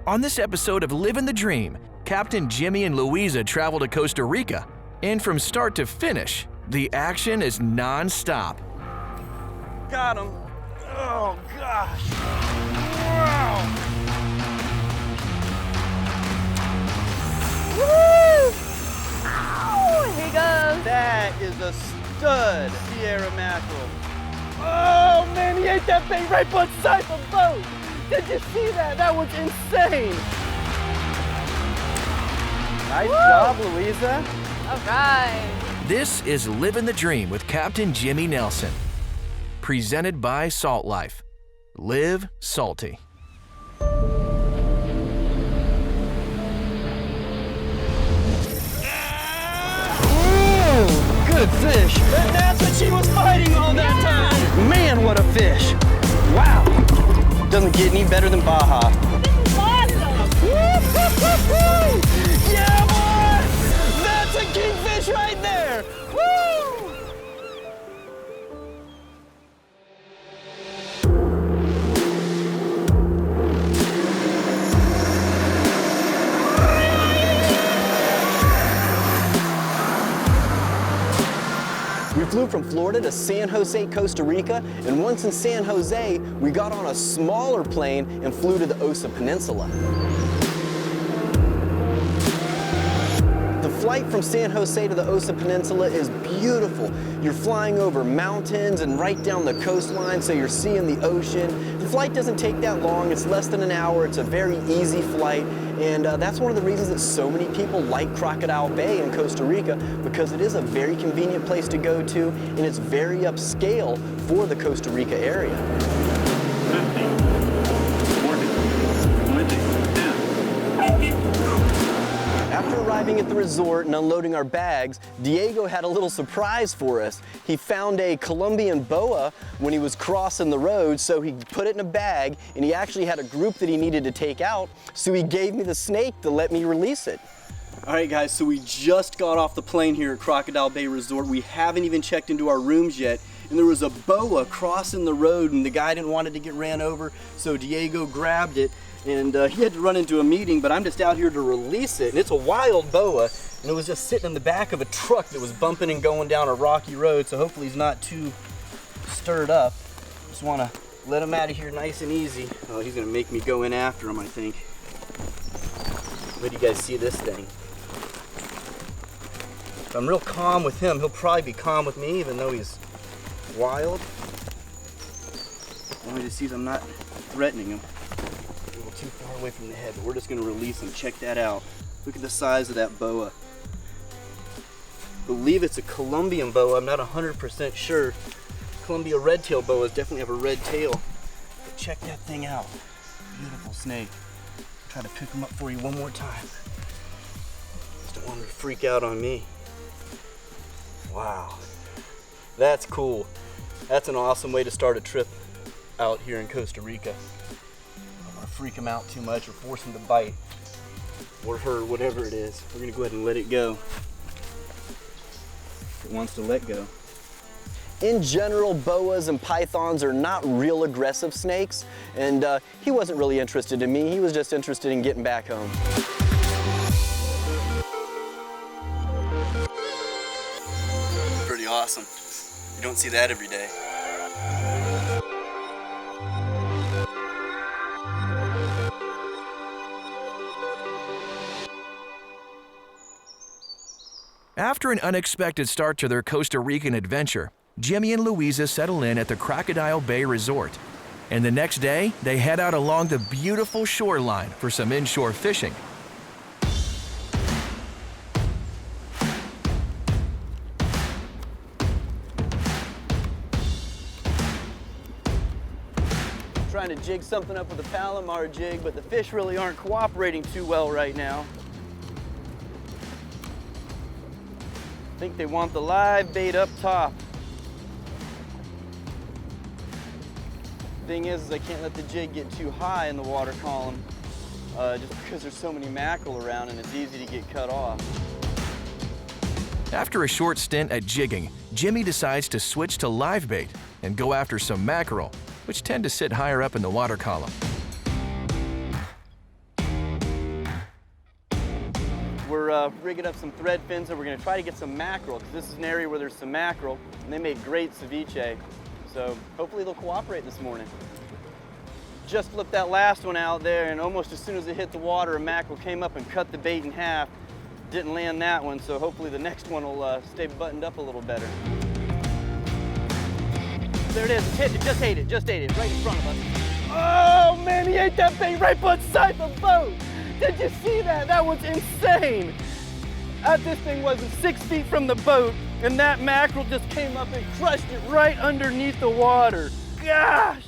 On this episode of Living the Dream, Captain Jimmy and Luiza travel to Costa Rica, and from start to finish, the action is non-stop. Got him. Oh, gosh. Wow. Woo! Ow! Here he goes. That is a stud Sierra mackerel. Oh, man, he ate that thing right beside the boat. Did you see that? That was insane. Nice job, Luiza. All right. This is Living the Dream with Captain Jimmy Nelson. Presented by Salt Life. Live salty. Good fish. And that's what she was fighting all that time. Man, what a fish. Wow. Doesn't get any better than Baja. This is awesome. Yeah, boy! That's a kingfish right there. Woo! We flew from Florida to San Jose, Costa Rica, and once in San Jose, we got on a smaller plane and flew to the Osa Peninsula. The flight from San Jose to the Osa Peninsula is beautiful. You're flying over mountains and right down the coastline, so you're seeing the ocean. The flight doesn't take that long. It's less than an hour. It's a very easy flight, and that's one of the reasons that so many people like Crocodile Bay in Costa Rica, because it is a very convenient place to go to, and it's very upscale for the Costa Rica area. After arriving at the resort and unloading our bags, Diego had a little surprise for us. He found a Colombian boa when he was crossing the road, so he put it in a bag, and he actually had a group that he needed to take out, so he gave me the snake to let me release it. All right, guys, so we just got off the plane here at Crocodile Bay Resort. We haven't even checked into our rooms yet, and there was a boa crossing the road, and the guy didn't want it to get ran over, so Diego grabbed it. And he had to run into a meeting, but I'm just out here to release it. And it's a wild boa, and it was just sitting in the back of a truck that was bumping and going down a rocky road, so hopefully he's not too stirred up. Just want to let him out of here nice and easy. Oh, he's going to make me go in after him, I think. Let you guys see this thing. If I'm real calm with him, he'll probably be calm with me, even though he's wild. I want me to see if I'm not threatening him. Too far away from the head, but we're just going to release him. Check that out. Look at the size of that boa. I believe it's a Colombian boa. I'm not 100% sure. Columbia red-tailed boas definitely have a red tail. But check that thing out. Beautiful snake. Try to pick him up for you one more time. Just don't want him to freak out on me. Wow. That's cool. That's an awesome way to start a trip out here in Costa Rica. Freak him out too much or force him to bite, or her, whatever it is. We're gonna go ahead and let it go. It wants to let go. In general, boas and pythons are not real aggressive snakes, and he wasn't really interested in me. He was just interested in getting back home. Pretty awesome. You don't see that every day. After an unexpected start to their Costa Rican adventure, Jimmy and Luiza settle in at the Crocodile Bay Resort. And the next day, they head out along the beautiful shoreline for some inshore fishing. Trying to jig something up with a Palomar jig, but the fish really aren't cooperating too well right now. I think they want the live bait up top. Thing is I can't let the jig get too high in the water column, just because there's so many mackerel around and it's easy to get cut off. After a short stint at jigging, Jimmy decides to switch to live bait and go after some mackerel, which tend to sit higher up in the water column. We're rigging up some thread fins and we're gonna try to get some mackerel, because this is an area where there's some mackerel and they make great ceviche. So hopefully they'll cooperate this morning. Just flipped that last one out there, and almost as soon as it hit the water, a mackerel came up and cut the bait in half. Didn't land that one, so hopefully the next one will stay buttoned up a little better. There it is, it's hit, it just ate it, right in front of us. Oh man, he ate that bait right beside the boat. Did you see that? That was insane. This thing wasn't 6 feet from the boat, and that mackerel just came up and crushed it right underneath the water. Gosh,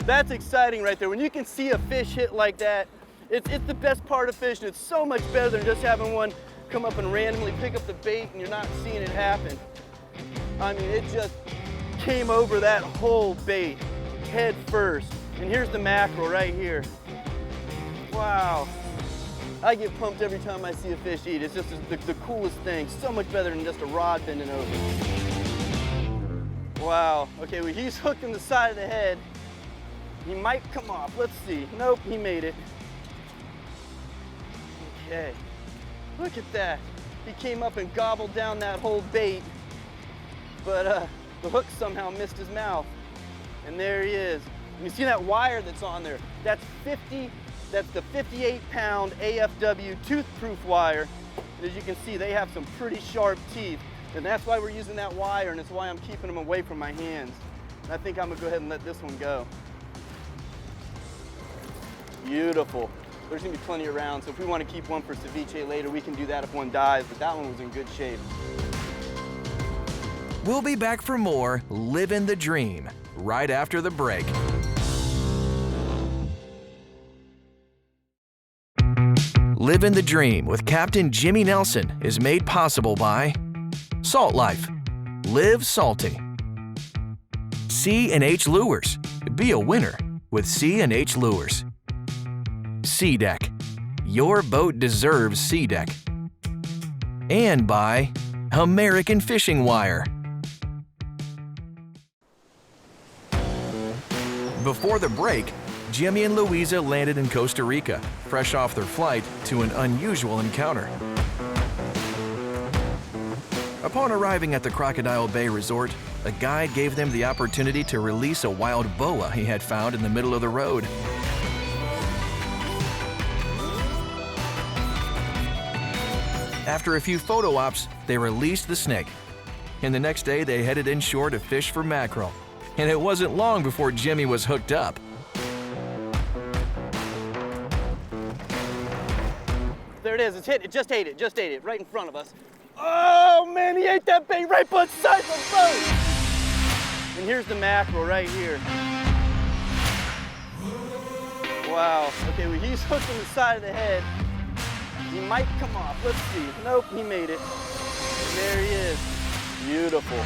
that's exciting right there. When you can see a fish hit like that, it's the best part of fishing. It's so much better than just having one come up and randomly pick up the bait and you're not seeing it happen. I mean, it just came over that whole bait, head first. And here's the mackerel right here. Wow. I get pumped every time I see a fish eat. It's just the coolest thing. So much better than just a rod bending over. Wow. Okay, well, he's hooked in the side of the head. He might come off. Let's see. Nope, he made it. Okay. Look at that. He came up and gobbled down that whole bait, but the hook somehow missed his mouth. And there he is. And you see that wire that's on there? That's the 58-pound AFW tooth-proof wire. And as you can see, they have some pretty sharp teeth. And that's why we're using that wire, and it's why I'm keeping them away from my hands. And I think I'm gonna go ahead and let this one go. Beautiful. There's gonna be plenty around, so if we want to keep one for ceviche later, we can do that if one dies, but that one was in good shape. We'll be back for more Living the Dream right after the break. Living the Dream with Captain Jimmy Nelson is made possible by Salt Life. Live salty. C&H Lures. Be a winner with C&H Lures. Sea Deck. Your boat deserves Sea Deck. And by American Fishing Wire. Before the break, Jimmy and Luiza landed in Costa Rica, fresh off their flight to an unusual encounter. Upon arriving at the Crocodile Bay Resort, a guide gave them the opportunity to release a wild boa he had found in the middle of the road. After a few photo ops, they released the snake. And the next day, they headed inshore to fish for mackerel. And it wasn't long before Jimmy was hooked up. There it is, it's hit, it just ate it, right in front of us. Oh man, he ate that bait right beside the boat! And here's the mackerel right here. Wow, okay, well, he's hooked in the side of the head. He might come off, let's see. Nope, he made it. And there he is, beautiful.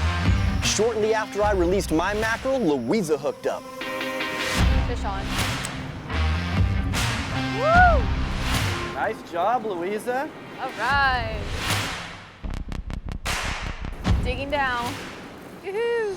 Shortly after I released my mackerel, Luiza hooked up. Fish on. Woo! Nice job, Luiza. All right. Digging down. Yoo-hoo.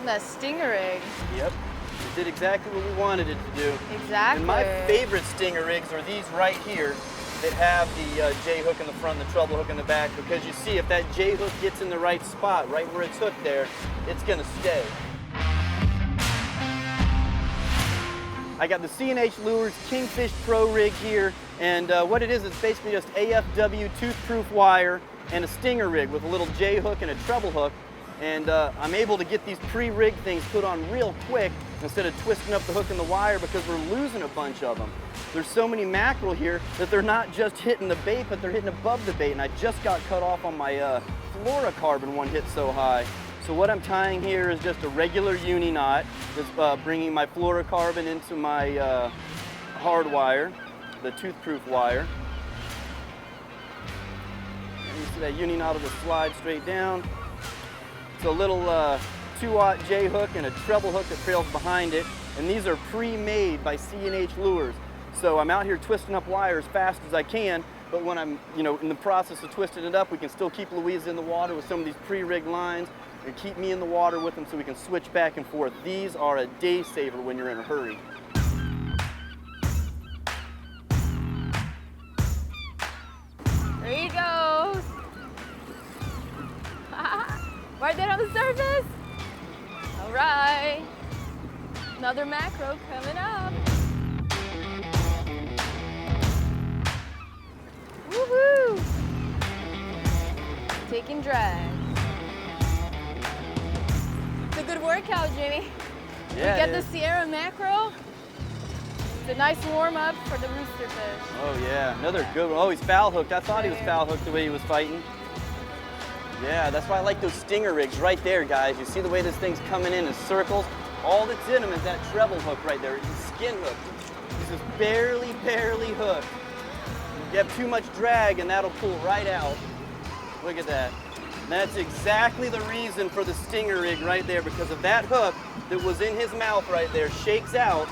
That stinger rig. Yep, it did exactly what we wanted it to do. Exactly. And my favorite stinger rigs are these right here that have the J-hook in the front and the treble hook in the back, because you see if that J-hook gets in the right spot, right where it's hooked there, it's gonna stay. I got the C&H Lures Kingfish Pro rig here, and what it is, it's basically just AFW tooth-proof wire and a stinger rig with a little J-hook and a treble hook. And I'm able to get these pre-rigged things put on real quick instead of twisting up the hook and the wire, because we're losing a bunch of them. There's so many mackerel here that they're not just hitting the bait, but they're hitting above the bait. And I just got cut off on my fluorocarbon one hit so high. So what I'm tying here is just a regular uni knot that's bringing my fluorocarbon into my hard wire, the toothproof wire. And you see that uni knot will slide straight down. It's a little 2-aught J-hook and a treble hook that trails behind it. And these are pre-made by C&H Lures. So I'm out here twisting up wire as fast as I can, but when I'm in the process of twisting it up, we can still keep Luiza in the water with some of these pre-rigged lines and keep me in the water with them so we can switch back and forth. These are a day saver when you're in a hurry. the surface. All right. Another macro coming up. Woohoo! Taking drag. It's a good workout, Jimmy. Yeah, We get the Sierra macro. It's a nice warm up for the rooster fish. Oh yeah, another good one. Oh, he's foul hooked. I thought he was foul hooked the way he was fighting. Yeah, that's why I like those stinger rigs right there, guys. You see the way this thing's coming in circles? All that's in him is that treble hook right there. It's a skin hook. He's just barely hooked. You have too much drag and that'll pull right out. Look at that. And that's exactly the reason for the stinger rig right there, because of that hook that was in his mouth right there shakes out.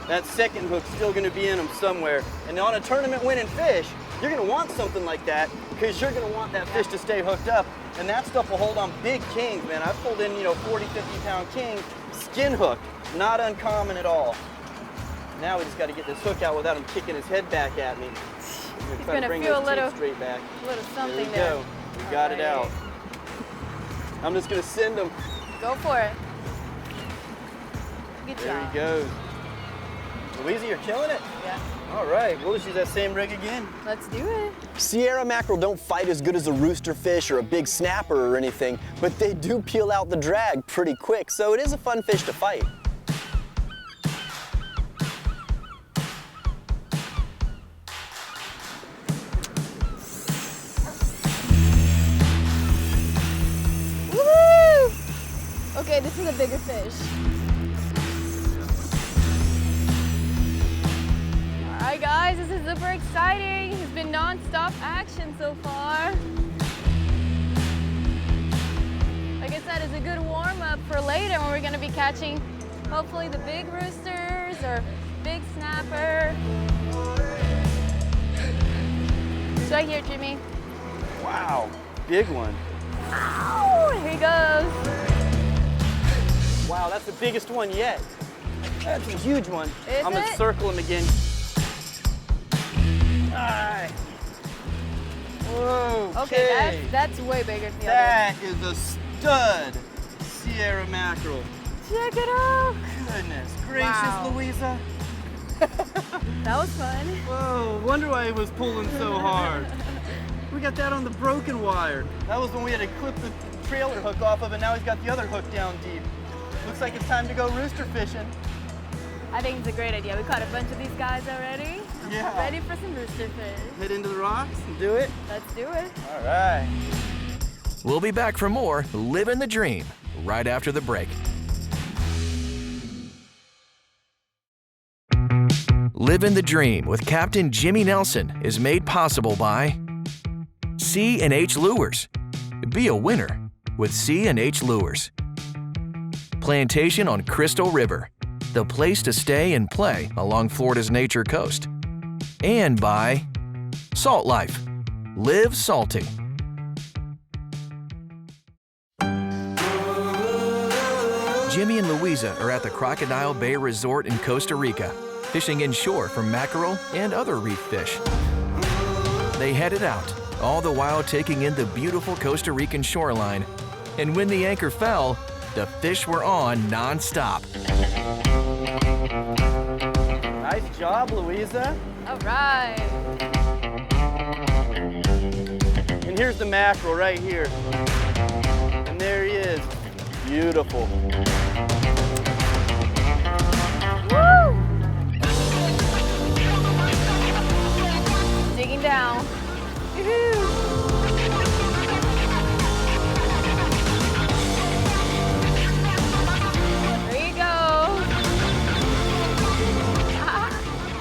That second hook's still gonna be in him somewhere. And on a tournament winning fish, you're gonna want something like that because you're gonna want that fish to stay hooked up. And that stuff will hold on big kings, man. I've pulled in, 40, 50 pound king, skin hooked, not uncommon at all. Now we just gotta get this hook out without him kicking his head back at me. He's gonna feel a little, straight back. little something There we there. go. We got it out. I'm just gonna send him. Go for it. Good There job. he goes. Luiza, you're killing it. Yeah. All right, we'll just use that same rig again. Let's do it. Sierra mackerel don't fight as good as a rooster fish or a big snapper or anything, but they do peel out the drag pretty quick, so it is a fun fish to fight. Woohoo! Okay, this is a bigger fish. All right, guys, this is super exciting. It's been non-stop action so far. Like I said, it's a good warm-up for later when we're gonna be catching hopefully the big roosters or big snapper. It's right here, Jimmy. Wow, big one. Ow, here he goes. Wow, that's the biggest one yet. That's a huge one. Is I'm gonna it? circle him again. Alright. Okay, that's way bigger than the other. That is a stud Sierra mackerel. Check it out. Goodness gracious, Wow. Luiza. That was fun. Whoa, wonder why it was pulling so hard. We got that on the broken wire. That was when we had to clip the trailer hook off of it. Now he's got the other hook down deep. Looks like it's time to go rooster fishing. I think it's a great idea. We caught a bunch of these guys already. I'm Yeah. ready for some rooster fish. Head into the rocks and do it. Let's do it. All right. We'll be back for more Living the Dream right after the break. Living the Dream with Captain Jimmy Nelson is made possible by C&H Lures. Be a winner with C&H Lures. Plantation on Crystal River, the place to stay and play along Florida's nature coast. And by Salt Life. Live salty. Jimmy and Luiza are at the Crocodile Bay Resort in Costa Rica, fishing inshore for mackerel and other reef fish. They headed out, all the while taking in the beautiful Costa Rican shoreline. And when the anchor fell, the fish were on non-stop. Nice job, Luiza. All right. And here's the mackerel right here. And there he is. Beautiful. Woo! Digging down. Woohoo! There you go.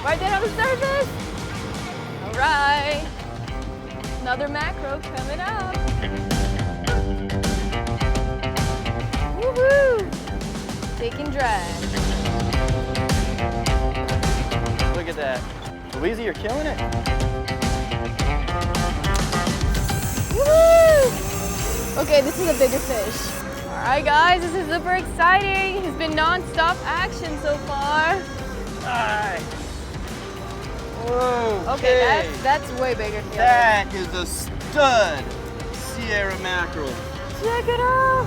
Right there on the surface. All right. Another macro coming up. Woohoo! Taking drag. Look at that. Luiza, you're killing it. Woo! Okay, this is a bigger fish. All right, guys, this is super exciting. It's been non-stop action so far. Alright. Whoa. Okay, that's way bigger than the other. That is a stud Sierra mackerel. Check it out.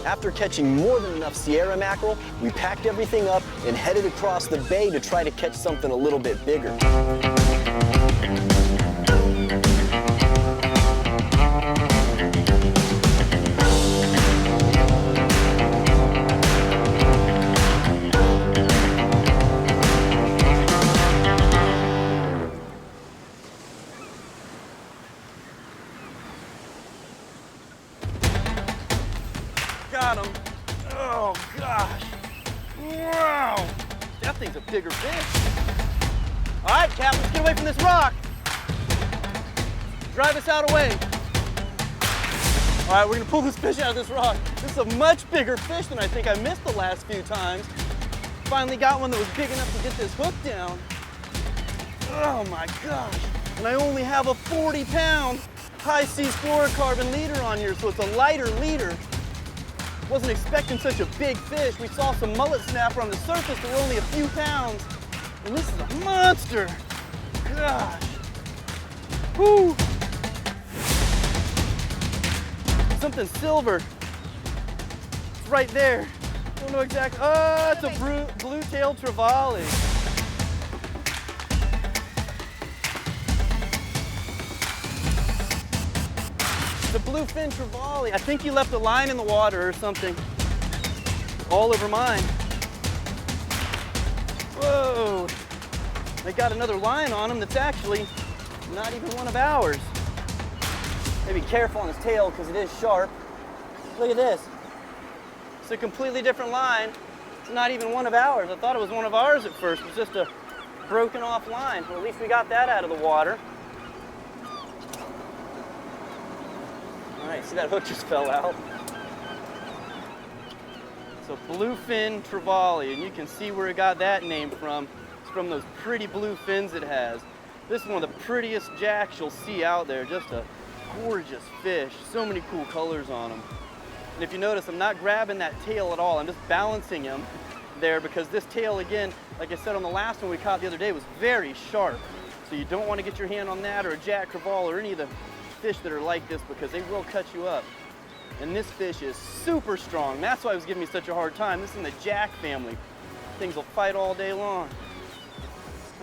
After catching more than enough Sierra mackerel, we packed everything up and headed across the bay to try to catch something a little bit bigger. Got him. Oh gosh. Wow. That thing's a bigger fish. All right, Cap, let's get away from this rock. Drive us out away. All right, we're gonna pull this fish out of this rock. This is a much bigger fish than I think I missed the last few times. Finally got one that was big enough to get this hook down. Oh my gosh. And I only have a 40-pound high seas fluorocarbon leader on here, so it's a lighter leader. Wasn't expecting such a big fish. We saw some mullet snapper on the surface that were only a few pounds. And this is a monster. Gosh. Whoo. Something silver. It's right there. Don't know exactly. Oh, it's a blue-tailed trevally. The bluefin trevally. I think he left a line in the water or something. All over mine. Whoa. They got another line on him that's actually not even one of ours. Gotta be careful on his tail because it is sharp. Look at this. It's a completely different line. It's not even one of ours. I thought it was one of ours at first. It was just a broken off line. Well, at least we got that out of the water. All right, see that hook just fell out. It's a bluefin trevally, and you can see where it got that name from. It's from those pretty blue fins it has. This is one of the prettiest jacks you'll see out there. Just a gorgeous fish. So many cool colors on them. And if you notice, I'm not grabbing that tail at all. I'm just balancing him there because this tail, again, like I said on the last one we caught the other day, was very sharp. So you don't want to get your hand on that or a jack crevalle or any of the fish that are like this because they will cut you up. And this fish is super strong. That's why it was giving me such a hard time. This is in the jack family. Things will fight all day long.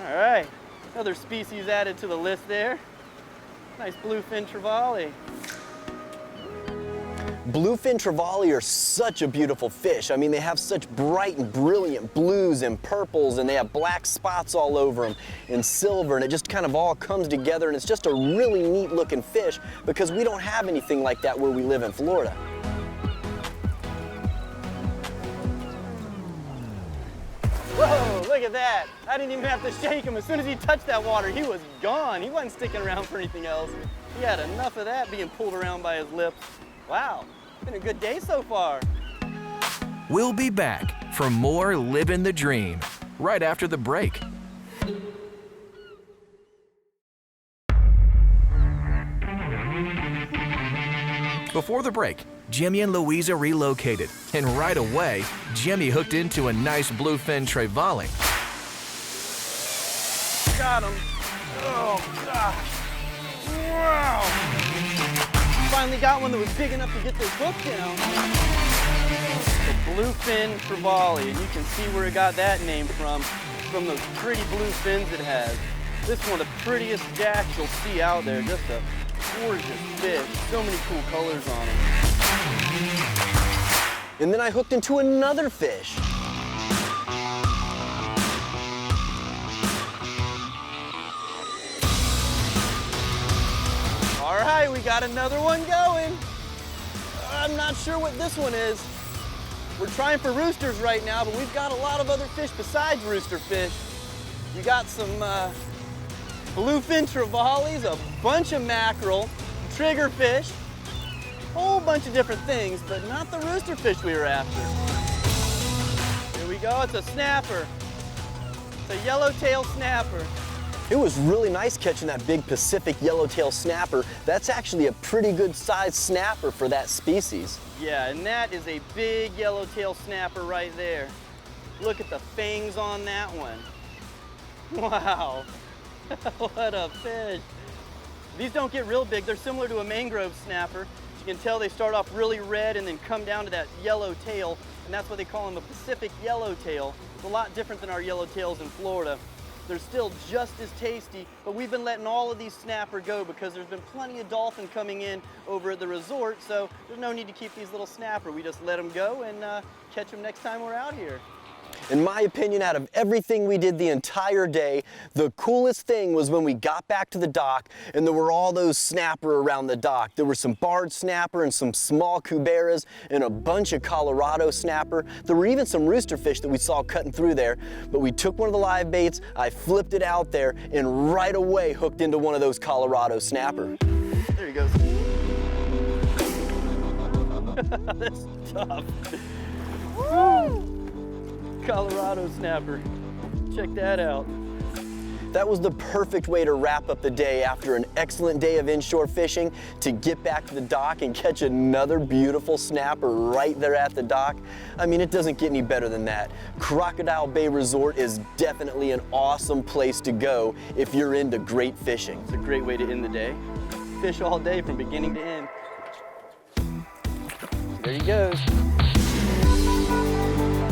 All right, another species added to the list there. Nice bluefin trevally. Bluefin trevally are such a beautiful fish. I mean, they have such bright and brilliant blues and purples, and they have black spots all over them and silver, and it just kind of all comes together, and it's just a really neat looking fish because we don't have anything like that where we live in Florida. Whoa, look at that. I didn't even have to shake him. As soon as he touched that water, he was gone. He wasn't sticking around for anything else. He had enough of that being pulled around by his lips. Wow, it's been a good day so far. We'll be back for more Living the Dream right after the break. Before the break, Jimmy and Luiza relocated, and right away, Jimmy hooked into a nice bluefin trevally. Got him. Oh, gosh. Wow. Finally got one that was big enough to get this hook down. The bluefin trevally, and you can see where it got that name from those pretty blue fins it has. This is one of the prettiest jacks you'll see out there. Just a gorgeous fish. So many cool colors on him. And then I hooked into another fish. All right, we got another one going. I'm not sure what this one is. We're trying for roosters right now, but we've got a lot of other fish besides rooster fish. We got some bluefin trevallies, a bunch of mackerel, triggerfish, a whole bunch of different things, but not the rooster fish we were after. Here we go, it's a snapper. It's a yellowtail snapper. It was really nice catching that big Pacific yellowtail snapper. That's actually a pretty good sized snapper for that species. Yeah, and that is a big yellowtail snapper right there. Look at the fangs on that one. Wow. What a fish. These don't get real big. They're similar to a mangrove snapper. As you can tell, they start off really red and then come down to that yellow tail, and that's what they call them, a Pacific yellowtail. It's a lot different than our yellowtails in Florida. They're still just as tasty, but we've been letting all of these snapper go because there's been plenty of dolphin coming in over at the resort, so there's no need to keep these little snapper. We just let them go and catch them next time we're out here. In my opinion, out of everything we did the entire day, the coolest thing was when we got back to the dock and there were all those snapper around the dock. There were some barred snapper and some small cuberas and a bunch of Colorado snapper. There were even some roosterfish that we saw cutting through there, but we took one of the live baits, I flipped it out there, and right away hooked into one of those Colorado snapper. There he goes. That's tough. Woo! Colorado snapper. Check that out. That was the perfect way to wrap up the day after an excellent day of inshore fishing, to get back to the dock and catch another beautiful snapper right there at the dock. I mean, it doesn't get any better than that. Crocodile Bay Resort is definitely an awesome place to go if you're into great fishing. It's a great way to end the day. Fish all day from beginning to end. There he goes.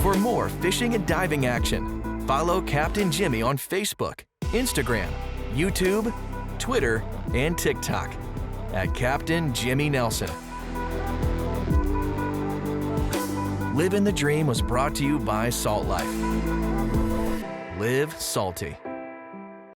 For more fishing and diving action, follow Captain Jimmy on Facebook, Instagram, YouTube, Twitter, and TikTok at Captain Jimmy Nelson. Living the Dream was brought to you by Salt Life. Live salty.